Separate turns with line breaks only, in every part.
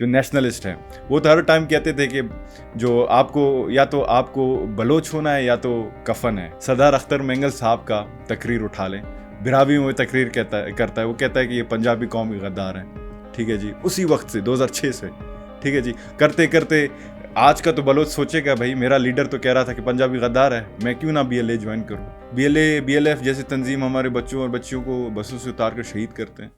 जो नेशनलिस्ट हैं वो तो हर टाइम कहते थे कि जो आपको या तो आपको बलोच होना है या तो कफन है। सरदार अख्तर मेंगल साहब का तकरीर उठा लें, बिरावी में तकरीर करता है, वो कहता है कि ये पंजाबी कौम के गद्दार हैं। ठीक है जी, उसी वक्त से 2006 से, ठीक है जी, करते करते आज का तो बलोच सोचेगा भाई मेरा लीडर तो कह रहा था कि पंजाबी गद्दार है, मैं क्यों ना BLA ज्वाइन करूं। BLF जैसी तंजीम हमारे बच्चों और बच्चियों को बसों से उतार कर शहीद करते हैं।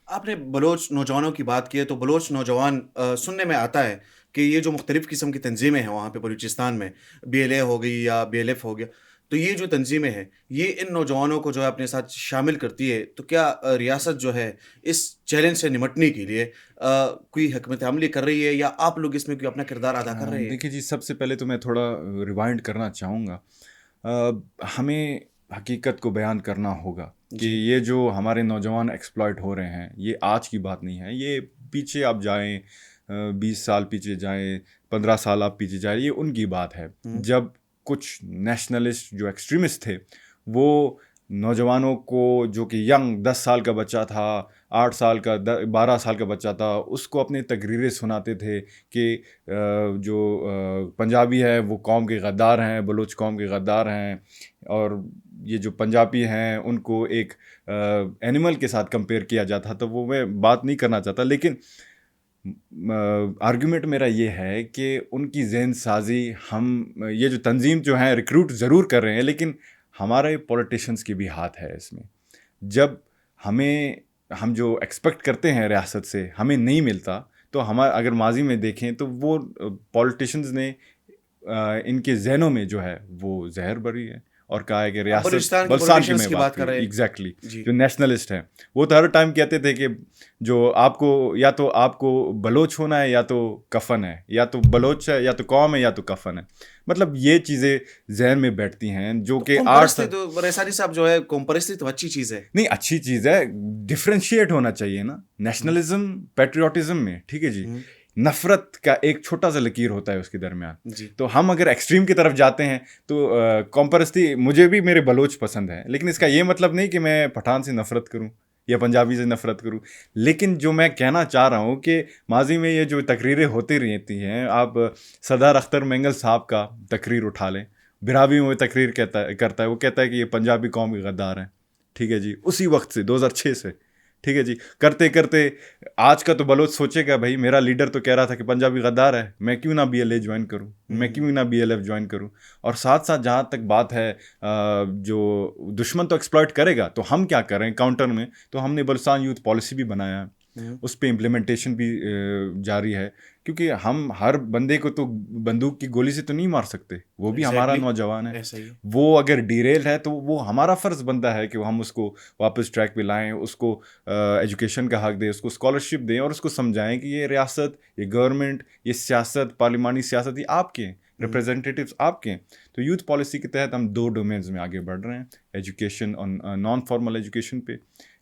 आपने बलोच नौजवानों की बात की है, तो बलोच नौजवान सुनने में आता है कि ये जो मुख्तलिफ़ किस्म की तंजीमें हैं वहाँ पे बलूचिस्तान में, BLA हो गई या BLF हो गया, तो ये जो तंजीमें हैं, ये इन नौजवानों को जो है अपने साथ शामिल करती है। तो क्या रियासत जो है इस चैलेंज से निपटने के लिए कोई हिकमत अमली कर रही है, या आप लोग इसमें कोई अपना किरदार अदा कर रहे हैं?
देखिए जी, सबसे पहले तो मैं थोड़ा रिवाइंड करना चाहूँगा। हमें हकीकत को बयान करना होगा कि
जी।
ये जो हमारे नौजवान एक्सप्लॉइट हो रहे हैं, ये आज की बात नहीं है। ये पीछे आप जाएं, 20 साल पीछे जाएं, 15 साल आप पीछे जाएं, ये उनकी बात है
हुँ।
जब कुछ नेशनलिस्ट जो एक्सट्रीमिस्ट थे वो नौजवानों को, जो कि यंग 10 साल का बच्चा था, 8 साल का 12 साल का बच्चा था, उसको अपने तकरीरें सुनाते थे कि जो पंजाबी है वो कौम के गद्दार हैं, बलूच कौम के गद्दार हैं, और ये जो पंजाबी हैं उनको एक एनिमल के साथ कंपेयर किया जाता। तो वो मैं बात नहीं करना चाहता, लेकिन आर्गुमेंट मेरा ये है कि उनकी जहन साजी, हम ये जो तंजीम जो है रिक्रूट ज़रूर कर रहे हैं, लेकिन हमारे पॉलिटिशियंस की भी हाथ है इसमें। जब हम जो एक्सपेक्ट करते हैं रियासत से हमें नहीं मिलता, तो हमारे अगर माजी में देखें तो वो पॉलिटिशियंस ने इनके जहनों में जो है वो जहर भरी है और कहा है कि
आप
रियासत
बलूचिस्तान के
बलसान की
पॉलिटिशियंस
मैं
की
बात
बात कर
करूँ
रहे हैं?
एग्जैक्टली,
जी।
जो नेशनलिस्ट हैं वो तो हर टाइम कहते थे कि जो आपको या तो आपको बलोच होना है या तो कफन है, या तो बलोच है या तो कौम है या तो कफन है। मतलब ये चीज़ें जहन में बैठती हैं जो
तो
कि
कौम
आठ
परस्ती
साल
तो रेसानी साहब जो है, कौम परस्ती तो अच्छी चीज़ है।
नहीं, अच्छी चीज़ है, डिफ्रेंशिएट होना चाहिए ना
हुँ,
नेशनलिज्म पैट्रियोटिज्म में। ठीक है जी,
हुँ।
नफरत का एक छोटा सा लकीर होता है उसके दरमियान।
जी।
तो हम अगर एक्सट्रीम की तरफ जाते हैं तो कौम परस्ती, मुझे भी मेरे बलोच पसंद है, लेकिन इसका ये मतलब नहीं कि मैं पठान से नफरत करूं या पंजाबी से नफरत करूं। लेकिन जो मैं कहना चाह रहा हूं कि माजी में ये जो तकरीरें होती रहती हैं, आप सरदार अख्तर मेंगल साहब का तकरीर उठा लें, बिरावी में तकरीर करता है, वो कहता है कि ये पंजाबी कौम के गद्दार हैं। ठीक है जी, उसी वक्त से 2006 से, ठीक है जी, करते करते आज का तो बलोच सोचेगा भाई मेरा लीडर तो कह रहा था कि पंजाबी गद्दार है, मैं क्यों ना BLA ज्वाइन करूं, मैं
हुँ।
क्यों ना BLF ज्वाइन करूं। और साथ साथ जहाँ तक बात है, जो दुश्मन तो एक्सप्लॉइट करेगा, तो हम क्या कर रहे हैं काउंटर में, तो हमने बलसान यूथ पॉलिसी भी बनाया है,
हुँ।
उस पर इम्प्लीमेंटेशन भी जारी है, क्योंकि हम हर बंदे को तो बंदूक की गोली से तो नहीं मार सकते, वो भी हमारा
एग्ज़ैक्टली,
नौजवान है।
ऐसा ही है।
वो अगर डिरेल है तो वो हमारा फ़र्ज़ बनता है कि हम उसको वापस ट्रैक पे लाएं, उसको एजुकेशन का हक दें, उसको स्कॉलरशिप दें, और उसको समझाएं कि ये रियासत, ये गवर्नमेंट, ये सियासत, पार्लिमानी सियासत, ये आपके हैं,
हुँ।
रिप्रेजेंटेटिव्स आपके हैं। तो यूथ पॉलिसी के तहत हम 2 डोमेन्स में आगे बढ़ रहे हैं, एजुकेशन और नॉन फॉर्मल एजुकेशन पे।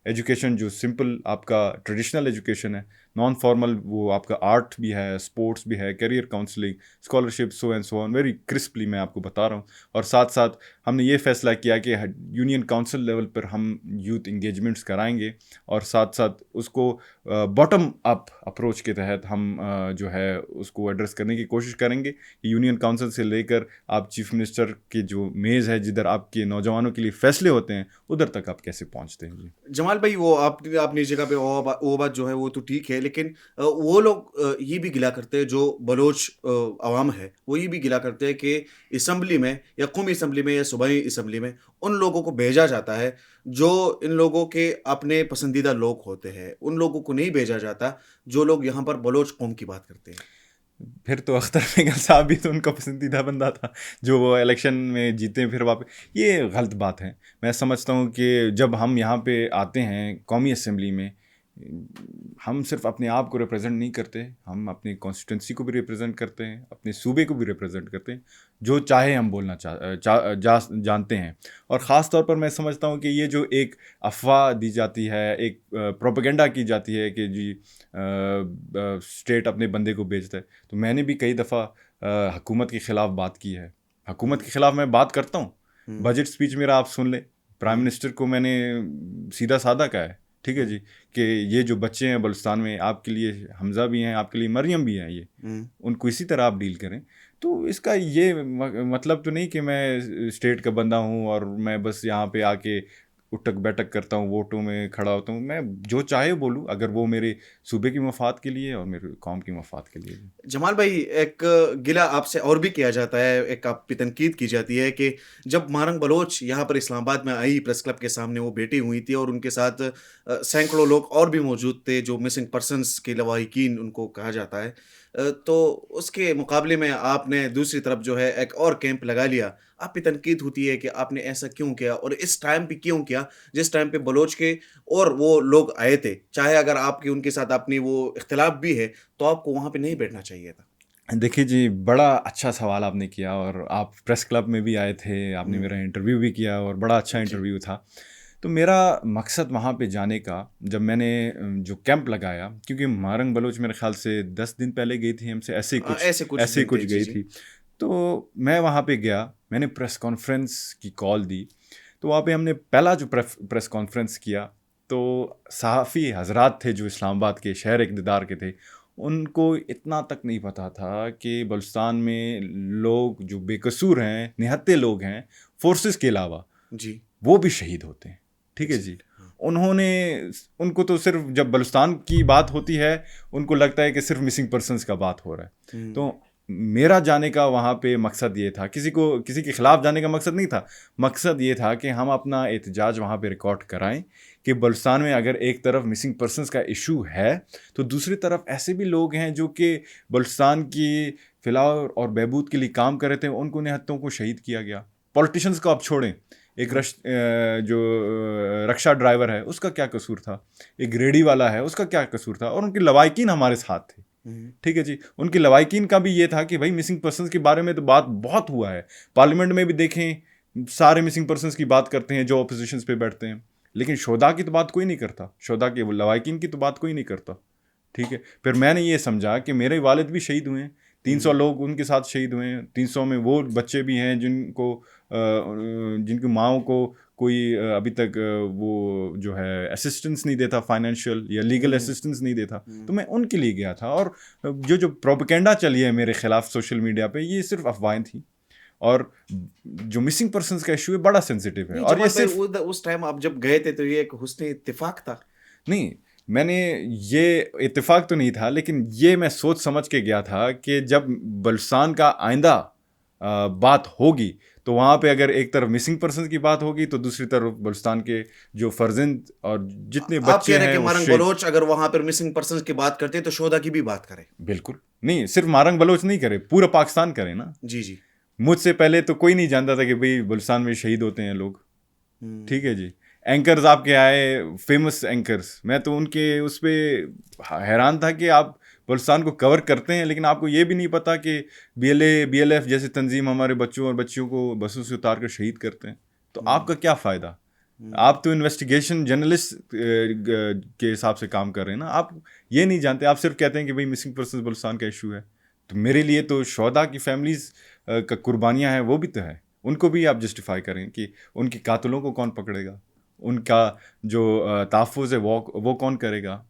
एजुकेशन जो सिंपल आपका ट्रेडिशनल एजुकेशन है, नॉन फॉर्मल वो आपका आर्ट भी है, स्पोर्ट्स भी है, career counselling, scholarship, so and so on, very crisply मैं आपको बता रहा हूँ। और साथ साथ हमने ये फैसला किया कि यूनियन काउंसिल लेवल पर हम यूथ इंगेजमेंट्स कराएंगे, और साथ साथ उसको बॉटम अप अप्रोच के तहत हम जो है उसको एड्रेस करने की कोशिश करेंगे कि यूनियन काउंसिल से लेकर आप चीफ मिनिस्टर की जो मेज़ है, जिधर आपके नौजवानों के लिए फैसले होते हैं, उधर तक आप कैसे पहुँचते हैं जी।
जमाल भाई, वो आपने अपनी जगह पे वो बात जो है वो तो ठीक है, लेकिन वो लोग ये भी गिला करते हैं, जो बलोच अवाम है, वो ये भी गिला करते हैं कि असम्बली में या कौमी असम्बली में या सूबाई असम्बली में उन लोगों को भेजा जाता है जो इन लोगों के अपने पसंदीदा लोग होते हैं। उन लोगों को नहीं भेजा जाता जो लोग यहाँ पर बलोच कौम की बात करते हैं।
फिर तो अख्तर मेंगल साहब भी तो उनका पसंदीदा बंदा था, जो वो इलेक्शन में जीते फिर वापस। ये गलत बात है। मैं समझता हूँ कि जब हम यहाँ पे आते हैं कौमी असेंबली में, हम सिर्फ अपने आप को रिप्रेजेंट नहीं करते, हम अपनी कॉन्स्टिट्यूंसी को भी रिप्रेजेंट करते हैं, अपने सूबे को भी रिप्रेजेंट करते हैं। जो चाहे हम बोलना जानते हैं। और ख़ास तौर पर मैं समझता हूँ कि ये जो एक अफवाह दी जाती है, एक प्रोपेगेंडा की जाती है कि जी स्टेट अपने बंदे को बेचता है, तो मैंने भी कई दफ़ा हुकूमत के ख़िलाफ़ बात की है। हुकूमत के ख़िलाफ़ मैं बात करता हूँ,
हुँ।
बजट स्पीच मेरा आप सुन लें, प्राइम मिनिस्टर को मैंने सीधा साधा कहा है, ठीक है जी, कि ये जो बच्चे हैं बलूचिस्तान में, आपके लिए हमज़ा भी हैं, आपके लिए मरियम भी हैं, ये उनको इसी तरह आप डील करें। तो इसका ये मतलब तो नहीं कि मैं स्टेट का बंदा हूँ और मैं बस यहाँ पे आके उठक बैठक करता हूँ, वोटों में खड़ा होता हूँ। मैं जो चाहे बोलूँ, अगर वो मेरे सूबे की मफाद के लिए और मेरे कौम की मफाद के लिए।
जमाल भाई, एक गिला आपसे और भी किया जाता है, एक आप पे तनकीद की जाती है कि जब मारंग बलोच यहाँ पर इस्लामाबाद में आई, प्रेस क्लब के सामने वो बैठी हुई थी और उनके साथ सैकड़ों लोग और भी मौजूद थे जो मिसिंग पर्सनस के लवाहिकीन उनको कहा जाता है। तो उसके मुकाबले में आपने दूसरी तरफ जो है एक और कैंप लगा लिया। आप पे तनकीद होती है कि आपने ऐसा क्यों किया और इस टाइम पे क्यों किया, जिस टाइम पे बलोच के और वो लोग आए थे। चाहे अगर आपकी उनके साथ अपनी वो इख्तिलाफ भी है, तो आपको वहाँ पे नहीं बैठना चाहिए था।
देखिए जी, बड़ा अच्छा सवाल आपने किया और आप प्रेस क्लब में भी आए थे, आपने मेरा इंटरव्यू भी किया और बड़ा अच्छा
जी।
इंटरव्यू था। तो मेरा मकसद वहाँ पे जाने का, जब मैंने जो कैंप लगाया, क्योंकि मारंग बलोच मेरे ख्याल से 10 दिन पहले गई थी हमसे, ऐसे ही
दिन थे।
कुछ
जी,
गई
जी।
थी। तो मैं वहाँ पे गया, मैंने प्रेस कॉन्फ्रेंस की कॉल दी। तो वहाँ पे हमने पहला जो प्रेस कॉन्फ्रेंस किया, तो सहाफ़ी हजरात थे जो इस्लामाबाद के शहर इक़्तिदार के थे, उनको इतना तक नहीं पता था कि बलूचिस्तान में लोग जो बेकसूर हैं, निहत्थे लोग हैं, फोर्सेस के अलावा,
जी।
वो भी शहीद होते हैं, ठीक है जी।
एग्ज़ैक्टली, हाँ।
उन्होंने उनको तो सिर्फ जब बलूचिस्तान की बात होती है, उनको लगता है कि सिर्फ मिसिंग पर्सन्स का बात हो रहा है।
हुँ।
तो मेरा जाने का वहाँ पे मकसद ये था, किसी के ख़िलाफ़ जाने का मकसद नहीं था। मकसद ये था कि हम अपना एहतजाज वहाँ पे रिकॉर्ड कराएँ कि बलूचिस्तान में अगर एक तरफ मिसिंग पर्सन्स का इशू है, तो दूसरी तरफ ऐसे भी लोग हैं जो कि बलूचिस्तान की फ़िलाह और बहबूद के लिए काम कर रहे थे, उनको निहत्तों को शहीद किया गया। पॉलिटिशियंस को आप छोड़ें, एक जो रक्षा ड्राइवर है, उसका क्या कसूर था? एक रेडी वाला है, उसका क्या कसूर था? और उनके लवाहिकीन हमारे साथ थे,
हुँ।
ठीक है जी। उनके लवाहिकीन का भी ये था कि भाई मिसिंग पर्सन्स के बारे में तो बात बहुत हुआ है। पार्लियामेंट में भी देखें, सारे मिसिंग पर्सन्स की बात करते हैं जो ऑपोजिशंस पे बैठते हैं, लेकिन शोधा की तो बात कोई नहीं करता, शोधा के लवाहिकीन की तो बात कोई नहीं करता, ठीक है। फिर मैंने ये समझा कि मेरे वालिद भी शहीद हुए हैं, 300 लोग उनके साथ शहीद हुए हैं, 300 में वो बच्चे भी हैं जिनकी माओं को कोई अभी तक वो जो है असिस्टेंस नहीं देता, फाइनेंशियल या लीगल असिस्टेंस नहीं देता। तो मैं उनके लिए गया था। और जो प्रोपेगेंडा चली है मेरे खिलाफ सोशल मीडिया पे, ये सिर्फ अफवाहें थी। और जो मिसिंग पर्सन्स का इशू है बड़ा सेंसिटिव है।
नहीं
और ये
जमाल भाई,
सिर्फ
उस टाइम आप जब गए थे तो ये एक हुस्न इत्तेफाक था।
नहीं, मैंने ये इत्तेफाक तो नहीं था, लेकिन ये मैं सोच समझ के गया था कि जब बलूचिस्तान का आइंदा बात होगी, तो वहाँ पे अगर एक तरफ मिसिंग पर्सन की बात होगी, तो दूसरी तरफ बलूचिस्तान के जो फर्जंद और जितने
आप कह
बच्चे
रहे हैं
हैं
कि
वो
मारंग
शहीद।
बलोच अगर वहाँ पर मिसिंग पर्सन्स की बात करते तो शोधा की भी बात करें।
बिल्कुल नहीं, सिर्फ मारंग बलोच नहीं करे, पूरा पाकिस्तान करे ना।
जी, जी।
मुझसे पहले तो कोई नहीं जानता था कि भाई बलूचिस्तान में शहीद होते हैं लोग, ठीक है जी। एंकर्स आपके आए, फेमस एंकर्स, मैं तो उनके उस पर हैरान था कि आप बलूचिस्तान को कवर करते हैं, लेकिन आपको ये भी नहीं पता कि BLF जैसे तंजीम हमारे बच्चों और बच्चियों को बसों से उतार कर शहीद करते हैं। तो आपका क्या फ़ायदा? आप तो इन्वेस्टिगेशन जर्नलिस्ट के हिसाब से काम कर रहे हैं ना। आप ये नहीं जानते, आप सिर्फ कहते हैं कि भाई मिसिंग पर्सन बलूचिस्तान का इशू है। तो मेरे लिए तो शोहदा की फैमिलीज़ का कुर्बानियाँ हैं, वो भी तो है। उनको भी आप जस्टिफाई करें कि उनके कातिलों को कौन पकड़ेगा, उनका जो तहफ़्फ़ुज़ है वो कौन करेगा।